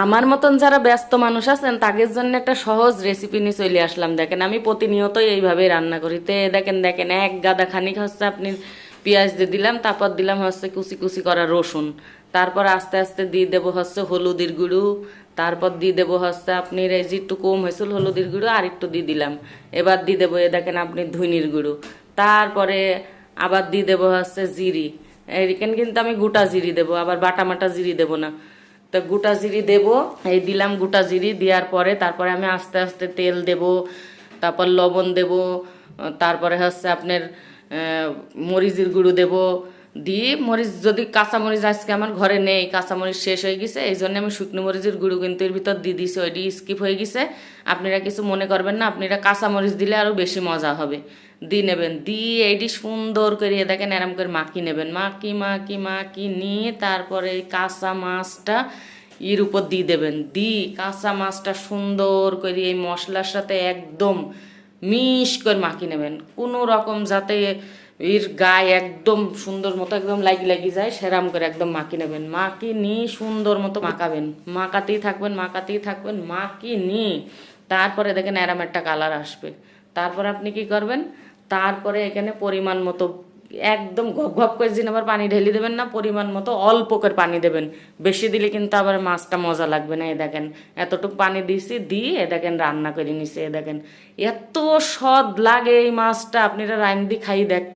আমার মতন যারা ব্যস্ত মানুষ আছেন তাদের জন্য একটা সহজ রেসিপি নিয়ে চলে আসলাম। দেখেন আমি প্রতিনিয়তই এইভাবে রান্না করি। তে দেখেন দেখেন এক গাদা খানিক হচ্ছে আপনি পেঁয়াজ দিয়ে দিলাম, তারপর দিলাম হচ্ছে কুচি কুচি করা রসুন, তারপর আস্তে আস্তে দিয়ে দেবো হচ্ছে হলুদের গুঁড়ো, তারপর দিয়ে দেবো হচ্ছে আপনি এই যে একটু কম হয়েছিল হলুদের গুঁড়ো আর একটু দিয়ে দিলাম। এবার দিয়ে দেবো এ দেখেন আপনি ধনির গুঁড়ো, তারপরে আবার দিয়ে দেবো হচ্ছে জিরি। এখানে কিন্তু আমি গোটা জিরি দেবো, আবার বাটা মাটা জিরি দেবো না। তো গোটা জিরি দেব, এই দিলাম গোটা জিরি দেওয়ার পরে তারপরে আমি আস্তে আস্তে তেল দেব, তারপর লবণ দেব, তারপরে হচ্ছে আপনার মরিচের গুঁড়ো দেব। দিয়ে মরিচ যদি কাঁচা মরিচ আজকে আমার ঘরে নেই, কাঁচা মরিচ শেষ হয়ে গেছে, এই জন্য আমি শুকনো মরিচের গুঁড়ো কিন্তু এর ভিতর দিয়ে দিছি, ওইটি স্কিপ হয়ে গেছে। আপনারা কিছু মনে করবেন না, আপনারা কাঁচা মরিচ দিলে আরও বেশি মজা হবে। দিয়ে নেবেন, দিয়ে এইটি সুন্দর করে দেখেন এরম করে মাখি নেবেন, মাখি মাখি মাখি নিয়ে তারপরে এই কাঁচা মাছটা এর উপর দিয়ে দেবেন। দিয়ে কাঁচা মাছটা সুন্দর করে এই মশলার সাথে একদম মিশ করে মাখি নেবেন, কোনো রকম যাতে এর গায়ে একদম সুন্দর মতো একদম লাগি লাগি যায় সেরাম করে একদম মাখি নেবেন। মাখি নিয়ে সুন্দর মতো মাখাবেন, মাখাতেই থাকবেন মাখাতেই থাকবেন মাখি নিয়ে তারপরে দেখেন এরম একটা কালার আসবে। তারপর আপনি কি করবেন, তারপরে এখানে পরিমাণ মতো একদম ঘপ ঘপ করে দিন, আবার পানি ঢেলে দেবেন না, পরিমাণ মতো অল্প করে পানি দেবেন, বেশি দিলে কিন্তু আবার মাছটা মজা লাগবে না। এ দেখেন এতটুকু পানি দিয়েছি, দিয়ে এ দেখেন রান্না করে নিছি। এ দেখেন এত স্বাদ লাগে এই মাছটা, আপনারা রাইন দিয়ে খাই দেখ।